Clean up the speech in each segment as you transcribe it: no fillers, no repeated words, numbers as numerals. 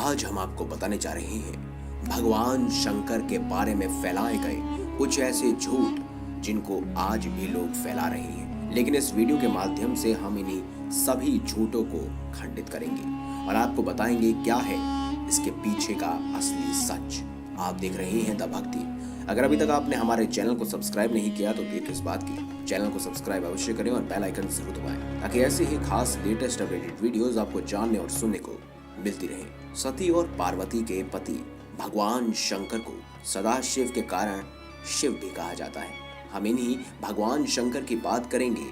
आज हम आपको बताने जा रहे हैं भगवान शंकर के बारे में फैलाए गए कुछ ऐसे झूठ जिनको आज भी लोग फैला रहे हैं। लेकिन इस वीडियो के माध्यम से हम इन्हीं सभी झूठों को खंडित करेंगे और आपको बताएंगे क्या है इसके पीछे का असली सच। आप देख रहे हैं द भक्ति। अगर अभी तक आपने हमारे चैनल को सब्सक्राइब नहीं किया तो देर किस बात की, चैनल को सब्सक्राइब अवश्य करें और बेल आइकन जरूर दबाएं ताकि ऐसे ही खास लेटेस्ट अपडेटेड वीडियोस आपको जानने और सुनने को मिलती रहे। सती और पार्वती के पति भगवान शंकर को सदाशिव के कारण शिव भी कहा जाता है। हम इन्हीं भगवान शंकर की बात करेंगे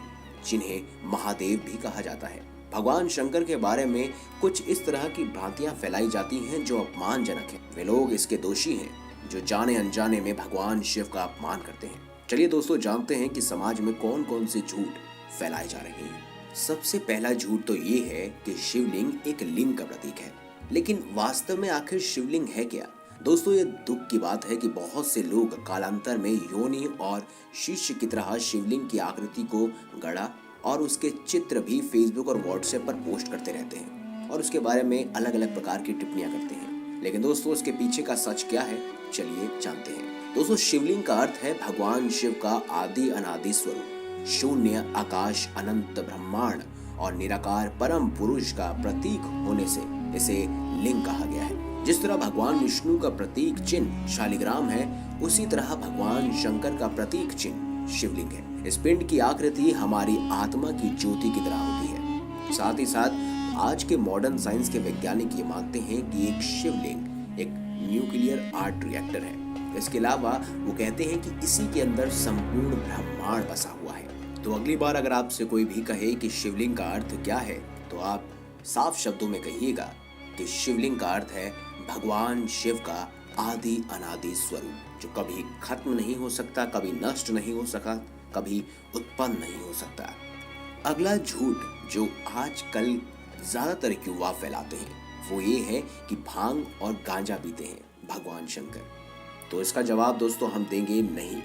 जिन्हें महादेव भी कहा जाता है। भगवान शंकर के बारे में कुछ इस तरह की भ्रांतियां फैलाई जाती हैं जो अपमानजनक है। वे लोग इसके दोषी हैं जो जाने अनजाने में भगवान शिव का अपमान करते हैं। चलिए दोस्तों, जानते हैं कि समाज में कौन कौन से झूठ फैलाए जा रहे हैं। सबसे पहला झूठ तो ये है कि शिवलिंग एक लिंग का प्रतीक है। लेकिन वास्तव में आखिर शिवलिंग है क्या? दोस्तों, ये दुख की बात है कि बहुत से लोग कालांतर में योनि और शिष्य की तरह शिवलिंग की आकृति को गढ़ा और उसके चित्र भी फेसबुक और व्हाट्सएप पर पोस्ट करते रहते हैं और उसके बारे में अलग अलग प्रकार की टिप्पणियां करते हैं। लेकिन दोस्तों, इसके पीछे का सच क्या है, चलिए जानते हैं। दोस्तों, शिवलिंग का अर्थ है भगवान शिव का आदि अनादि स्वरूप। शून्य, आकाश, अनंत, ब्रह्मांड और निराकार परम पुरुष का प्रतीक होने से इसे लिंग कहा गया है। जिस तरह भगवान विष्णु का प्रतीक चिन्ह शालिग्राम है, उसी तरह भगवान शंकर का प्रतीक चिन्ह शिवलिंग है। इस पिंड की आकृति हमारी आत्मा की ज्योति की तरह होती है। साथ ही साथ आज के मॉडर्न साइंस के वैज्ञानिक ये मानते हैं कि एक शिवलिंग एक न्यूक्लियर आर्ट रिएक्टर है। इसके अलावा वो कहते हैं कि इसी के अंदर संपूर्ण ब्रह्मांड बसा हुआ है। तो अगली बार अगर आपसे कोई भी कहे कि शिवलिंग का अर्थ क्या है, तो आप साफ शब्दों में कहिएगा कि शिवलिंग का अर्थ है भगवान शिव का आदि अनादि स्वरूप, जो कभी खत्म नहीं हो सकता, कभी नष्ट नहीं हो सका, कभी उत्पन्न नहीं हो सकता। अगला झूठ जो आजकल ज्यादातर युवा फैलाते हैं वो ये है कि भांग और गांजा पीते हैं भगवान शंकर। तो इसका जवाब दोस्तों हम देंगे नहीं।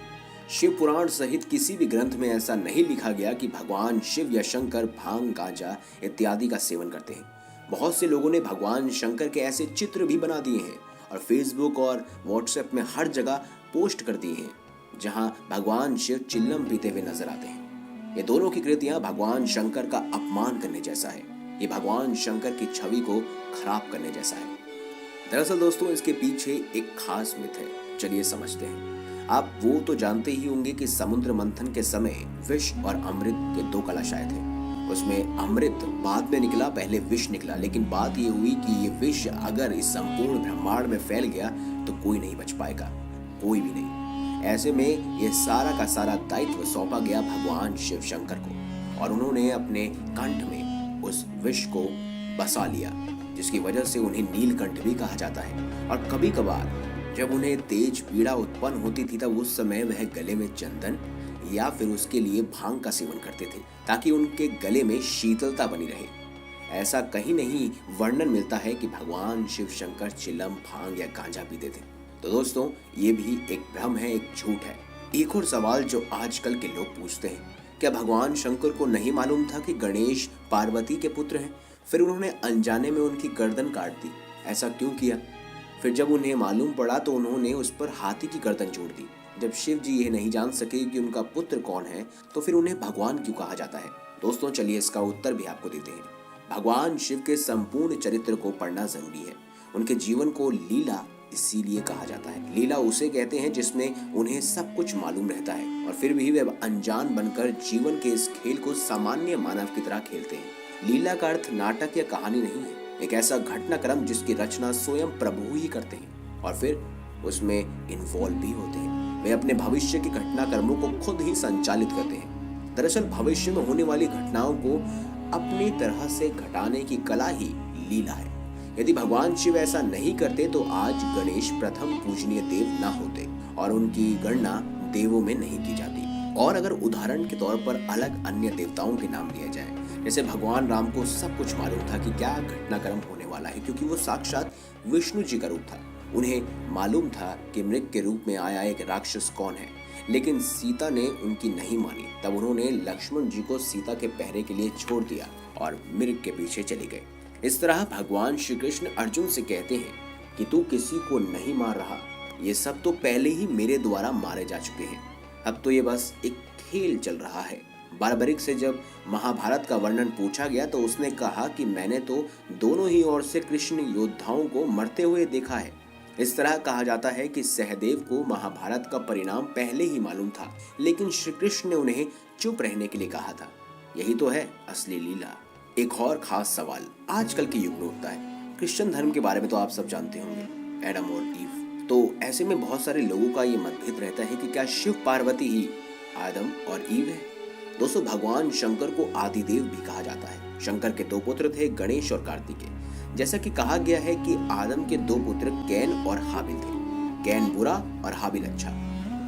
शिव पुराण सहित किसी भी ग्रंथ में ऐसा नहीं लिखा गया कि भगवान शिव या शंकर भांग, गांजा इत्यादि का सेवन करते हैं। बहुत से लोगों ने भगवान शंकर के ऐसे चित्र भी बना दिए हैं और फेसबुक और व्हाट्सएप में हर जगह पोस्ट कर दिए हैं जहां भगवान शिव चिल्लम पीते हुए नजर आते हैं। ये दोनों की कृतियां भगवान शंकर का अपमान करने जैसा है। ये भगवान शंकर की छवि को खराब करने जैसा है। दरअसल दोस्तों, इसके पीछे एक खास मिथ है, चलिए समझते हैं। आप वो तो जानते ही होंगे कि समुद्र मंथन के समय विष और अमृत के दो कलश थे। उसमें अमृत बाद में निकला, पहले विष निकला। लेकिन बात ये हुई कि ये विष अगर इस संपूर्ण ब्रह्मांड में फैल गया तो कोई नहीं बच पाएगा, कोई भी नहीं। ऐसे में ये सारा का सारा दायित्व सौंपा गया भगवान शिव शंकर को और उन्होंने अपने कंठ में उस विष को बसा लिया, जिसकी वजह से उन्हें नीलकंठ भी कहा जाता है। और कभी कभार जब उन्हें तेज पीड़ा उत्पन्न होती थी तब उस समय वह गले में चंदन या फिर उसके लिए भांग का सेवन करते थे ताकि उनके गले में शीतलता बनी रहे। ऐसा कहीं नहीं वर्णन मिलता है कि भगवान शिव शंकर चिलम, भांग या गांजा पीते थे। तो दोस्तों, ये भी एक भ्रम है, एक झूठ है। एक और सवाल जो आजकल के लोग पूछते हैं, क्या भगवान शंकर को नहीं मालूम था कि गणेश पार्वती के पुत्र हैं? फिर उन्होंने अनजाने में उनकी गर्दन काट दी, ऐसा क्यों किया? फिर जब उन्हें मालूम पड़ा तो उन्होंने उस पर हाथी की गर्दन जोड़ दी। जब शिव जी ये नहीं जान सके कि उनका पुत्र कौन है तो फिर उन्हें भगवान क्यों कहा जाता है? दोस्तों, चलिए इसका उत्तर भी आपको देते हैं। भगवान शिव के संपूर्ण चरित्र को पढ़ना जरूरी है। उनके जीवन को लीला इसीलिए कहा जाता है। लीला उसे कहते हैं जिसमें उन्हें सब कुछ मालूम रहता है और फिर भी वे अनजान बनकर जीवन के इस खेल को सामान्य मानव की तरह खेलते हैं। लीला का अर्थ नाटक या कहानी नहीं है, एक ऐसा घटनाक्रम जिसकी रचना स्वयं प्रभु ही करते हैं और फिर उसमें इन्वॉल्व भी होते हैं। वे अपने भविष्य के घटनाक्रमों को खुद ही संचालित करते हैं। दरअसल भविष्य में होने वाली घटनाओं को अपनी तरह से घटाने की कला ही लीला है। यदि भगवान शिव ऐसा नहीं करते तो आज गणेश प्रथम पूजनीय देव न होते और उनकी गणना देवों में नहीं की जाती। और अगर उदाहरण के तौर पर अलग अन्य देवताओं के नाम लिया जाए, जैसे भगवान राम को सब कुछ मालूम था कि क्या घटनाक्रम होने वाला है, क्योंकि वो साक्षात विष्णु जी का रूप था। उन्हें मालूम था कि मृग के रूप में आया एक राक्षस कौन है, लेकिन सीता ने उनकी नहीं मानी। तब उन्होंने लक्ष्मण जी को सीता के पहरे के लिए छोड़ दिया और मृग के पीछे चले गए। इस तरह भगवान श्री कृष्ण अर्जुन से कहते हैं कि तू किसी को नहीं मार रहा, ये सब तो पहले ही मेरे द्वारा मारे जा चुके हैं, अब तो ये बस एक खेल चल रहा है। बारबरिक से जब महाभारत का वर्णन पूछा गया तो उसने कहा कि मैंने तो दोनों ही ओर से कृष्ण योद्धाओं को मरते हुए देखा है। इस तरह कहा जाता है कि सहदेव को महाभारत का परिणाम पहले ही मालूम था, लेकिन श्री कृष्ण ने उन्हें चुप रहने के लिए कहा था। यही तो है असली लीला। एक और खास सवाल आजकल के युग में उठता है। क्रिश्चियन धर्म के बारे में तो आप सब जानते होंगे, एडम और ईव। तो ऐसे में बहुत सारे लोगों का ये मतभेद रहता है कि क्या शिव पार्वती ही आदम और ईव है। दोस्तों, भगवान शंकर को आदिदेव भी कहा जाता है। शंकर के दो पुत्र थे, गणेश और कार्तिकेय। जैसा कि कहा गया है कि आदम के दो पुत्र कैन और हाबिल थे। कैन बुरा और हाबिल अच्छा।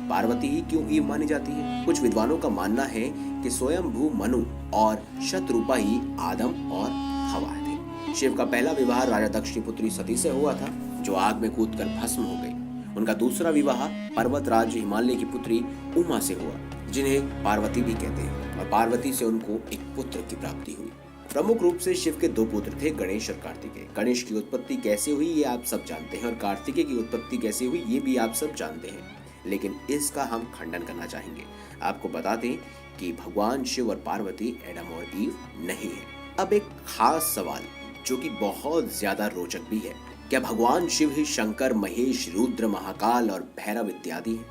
पार्वती ही क्यों ईव मानी जाती है? कुछ विद्वानों का मानना है कि स्वयंभू मनु और शतरूपा ही आदम और हवा थे। शिव का पहला विवाह राजा दक्ष की पुत्री सती से हुआ था, जो आग में कूदकर भस्म हो गई। उनका दूसरा विवाह पर्वतराज हिमालय की पुत्री उमा से हुआ, जिन्हें पार्वती भी कहते हैं, और पार्वती से उनको एक पुत्र की प्राप्ति हुई। प्रमुख रूप से शिव के दो पुत्र थे, गणेश और कार्तिकेय। गणेश की उत्पत्ति कैसे हुई ये आप सब जानते हैं, और कार्तिकेय की उत्पत्ति कैसे हुई ये भी आप सब जानते हैं, लेकिन इसका हम खंडन करना चाहेंगे। आपको बता दें कि भगवान शिव और पार्वती एडम और ईव नहीं है। अब एक खास सवाल जो कि बहुत ज्यादा रोचक भी है, क्या भगवान शिव ही शंकर, महेश, रुद्र, महाकाल और भैरव इत्यादि हैं?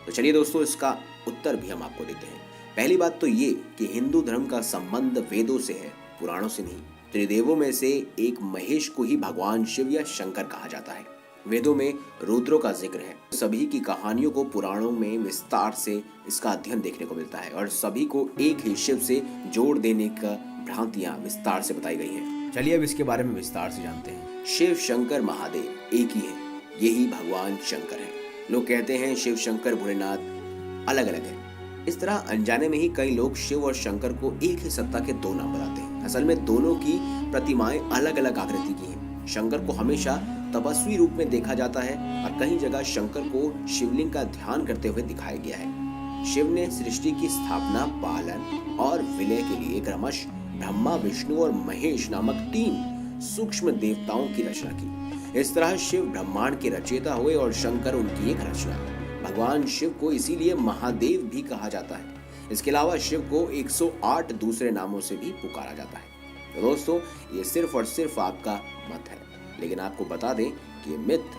तो चलिए दोस्तों, इसका उत्तर भी हम आपको देते हैं। पहली बात तो ये कि हिंदू धर्म का संबंध वेदों से है, पुराणों से नहीं। त्रिदेवों में से एक महेश को ही भगवान शिव या शंकर कहा जाता है। वेदों में रुद्रों का जिक्र है। सभी की कहानियों को पुराणों में विस्तार से इसका अध्ययन देखने को मिलता है, और सभी को एक ही शिव से जोड़ देने का भ्रांतियां विस्तार से बताई गई हैं। चलिए अब इसके बारे में विस्तार से जानते हैं। शिव शंकर महादेव एक ही है, यही भगवान शंकर है। लोग कहते हैं शिव शंकर भोलेनाथ अलग अलग है। इस तरह अनजाने में ही कई लोग शिव और शंकर को एक ही सत्ता के दो नाम बताते हैं। असल में दोनों की प्रतिमाएं अलग अलग आकृति की हैं। शंकर को हमेशा तपस्वी रूप में देखा जाता है, और कई जगह शंकर को शिवलिंग का ध्यान करते हुए दिखाया गया है। शिव ने सृष्टि की स्थापना, पालन और विलय के लिए क्रमशः ब्रह्मा, विष्णु और महेश नामक 3 सूक्ष्म देवताओं की रचना की। इस तरह शिव ब्रह्मांड के रचयिता हुए और शंकर उनकी एक रचना। भगवान शिव को इसीलिए महादेव भी कहा जाता है। इसके अलावा शिव को 108 दूसरे नामों से भी पुकारा जाता है। तो दोस्तों, ये सिर्फ और सिर्फ आपका मत है, लेकिन आपको बता दें कि ये मिथ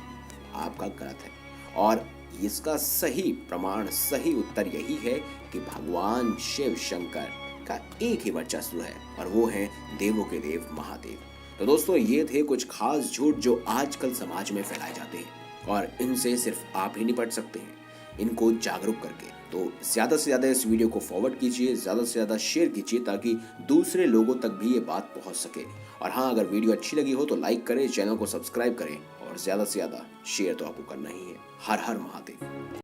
आपका गलत है, और इसका सही प्रमाण, सही उत्तर यही है कि भगवान शिव शंकर का एक ही वर्चस्व है, और वो है देवों के देव महादेव। तो दोस्तों, ये थे कुछ खास झूठ जो आजकल समाज में फैलाए जाते हैं, और इनसे सिर्फ आप ही निपट सकते हैं, इनको जागरूक करके। तो ज़्यादा से ज़्यादा इस वीडियो को फॉरवर्ड कीजिए, ज़्यादा से ज़्यादा शेयर कीजिए, ताकि दूसरे लोगों तक भी ये बात पहुंच सके। और हाँ, अगर वीडियो अच्छी लगी हो तो लाइक करें, चैनल को सब्सक्राइब करें, और ज़्यादा से ज़्यादा शेयर तो आपको करना ही है। हर हर महादेव।